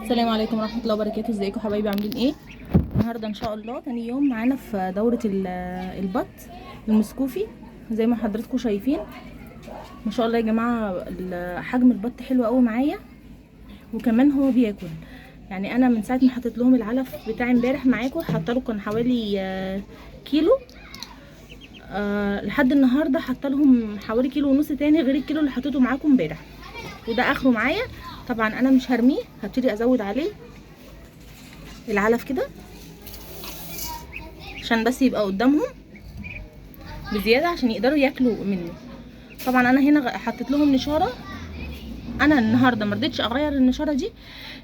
السلام عليكم ورحمه الله وبركاته. ازيكم حبايبي؟ عاملين ايه؟ النهارده ان شاء الله تاني يوم معانا في دوره البط المسكوفي زي ما حضراتكم شايفين. ما شاء الله يا جماعه، حجم البط حلو قوي معايا، وكمان هو بياكل. يعني انا من ساعه ما حطيت لهم العلف بتاع امبارح معاكم، حاطه له كان حوالي كيلو، لحد النهارده حاطه لهم حوالي كيلو ونص تاني غير الكيلو اللي حطيته معاكم امبارح، وده اخره معايا. طبعا انا مش هرميه، هبتدي ازود عليه العلف كده عشان بس يبقى قدامهم بزياده عشان يقدروا ياكلوا منه. طبعا انا هنا حطيت لهم نشاره. انا النهارده ما رضيتش اغير النشاره دي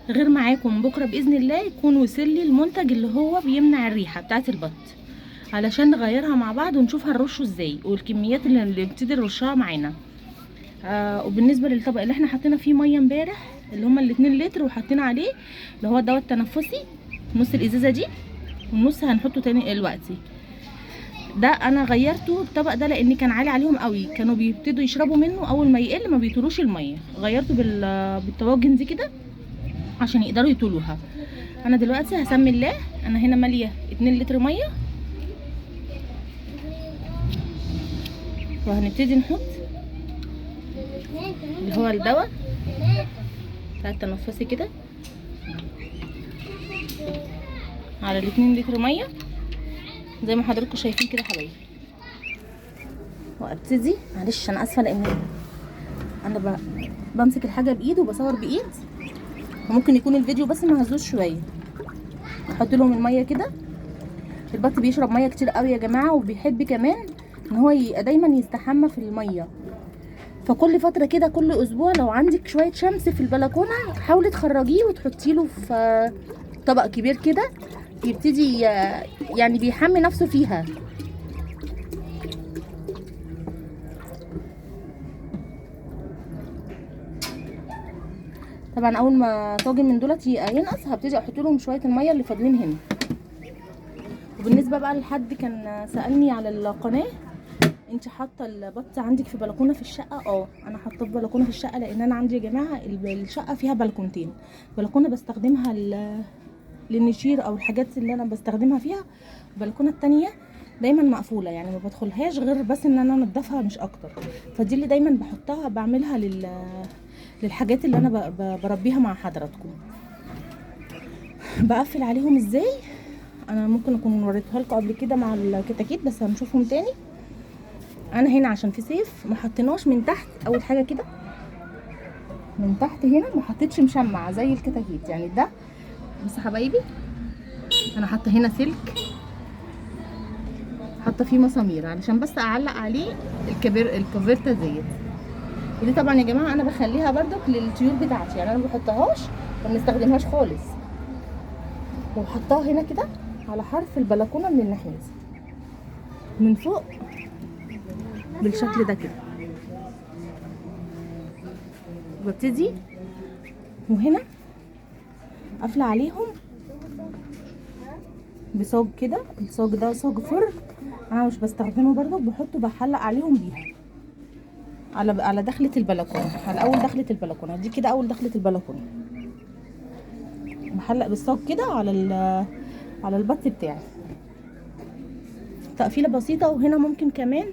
غير معاكم بكره باذن الله يكون وصل لي المنتج اللي هو بيمنع الريحه بتاعه البط، علشان نغيرها مع بعض ونشوف هنرشه ازاي والكميات اللي نبتدي نرشها معانا. وبالنسبه للطبق اللي احنا حطينا فيه ميه امبارح اللي هما ال2 لتر، وحطينا عليه اللي هو الدواء التنفسي نص الازازه دي، والنص هنحطه تاني دلوقتي. ده انا غيرته الطبق ده لان كان عالي عليهم قوي، كانوا بيبتدوا يشربوا منه اول ما يقل ما بيطولوش الميه. غيرته بالطواجن دي كده عشان يقدروا يطولوها. انا دلوقتي هسمي الله، انا هنا ماليه 2 لتر ميه، وهنبتدي نحط اللي هو الدواء بتاع التنفسي كده على ال2 لتر ميه زي ما حضراتكم شايفين كده حبايبي. وابتدي، معلش انا اسفه لان انا بمسك الحاجه بايد وبصور بايد، وممكن يكون الفيديو بس مهزوز شويه. احط لهم الميه كده. البط بيشرب ميه كتير قوي يا جماعه، وبيحب كمان ان هو دايما يستحمى في الميه. فكل فتره كده كل اسبوع لو عندك شويه شمس في البلكونه حاولي تخرجيه وتحطي له في طبق كبير كده، يبتدي يعني بيحمي نفسه فيها. طبعا اول ما طاجن من دولت ينقص هبتدي احط لهم شويه الميه اللي فاضلين هنا. وبالنسبه بقى لحد كان سالني على القناه، انت حاطه البط عندك في بلكونه في الشقه؟ انا حاطاه في بلكونه في الشقه لان انا عندي يا جماعه الشقه فيها بلكونتين. بلكونه بستخدمها للنشير او الحاجات اللي انا بستخدمها فيها، البلكونه التانية دايما مقفوله، يعني ما بدخلهاش غير بس ان انا انضفها مش اكتر. فدي اللي دايما بحطها بعملها للحاجات اللي انا بربيها مع حضراتكم. بقفل عليهم ازاي انا ممكن اكون وريتها لكم قبل كده مع الكتاكيت، بس هنشوفهم تاني. انا هنا عشان في صيف ما حطيناش من تحت اول حاجه كده، من تحت هنا ما حطيتش مشمع زي الكتاكيت يعني. ده بس حبايبي انا حاطه هنا سلك، حاطه فيه مسامير علشان بس اعلق عليه الكافيرتا ديت. ودي طبعا يا جماعه انا بخليها بردك للطيور بتاعتي، يعني انا ما بحطهاش ما بنستخدمهاش خالص. وحطها هنا كده على حرف البلكونه من الناحيه دي من فوق بالشكل ده كده. ببتدي وهنا قافله عليهم بصاج كده. الصاج ده صاج فرن، انا مش بستخدمه برضه، بحطه بحلق عليهم بيها على دخله البلكونه، على اول دخله البلكونه دي كده. اول دخله البلكونه بحلق بالصاج كده على البط بتاعي. تقفيله بسيطه. وهنا ممكن كمان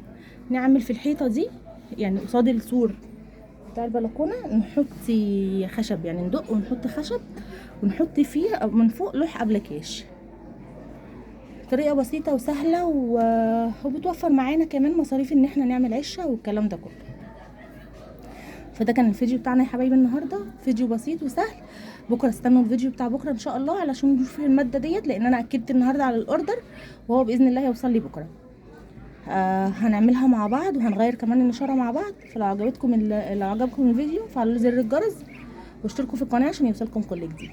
نعمل في الحيطه دي يعني قصاد السور بتاع البلكونه نحط خشب، يعني ندق ونحط خشب ونحط فيه من فوق لوح ابلكاش. طريقه بسيطه وسهله وبتوفر معانا كمان مصاريف ان احنا نعمل عشه والكلام ده كله. فده كان الفيديو بتاعنا يا حبايبي النهارده، فيديو بسيط وسهل. بكره استنوا الفيديو بتاع بكره ان شاء الله علشان نشوف الماده ديت، لان انا اكدت النهارده على الاوردر وهو باذن الله هيوصل لي بكره. هنعملها مع بعض وهنغير كمان النشاره مع بعض. فلو عجبكم الفيديو فعلوا زر الجرس واشتركوا في القناه عشان يوصلكم كل جديد.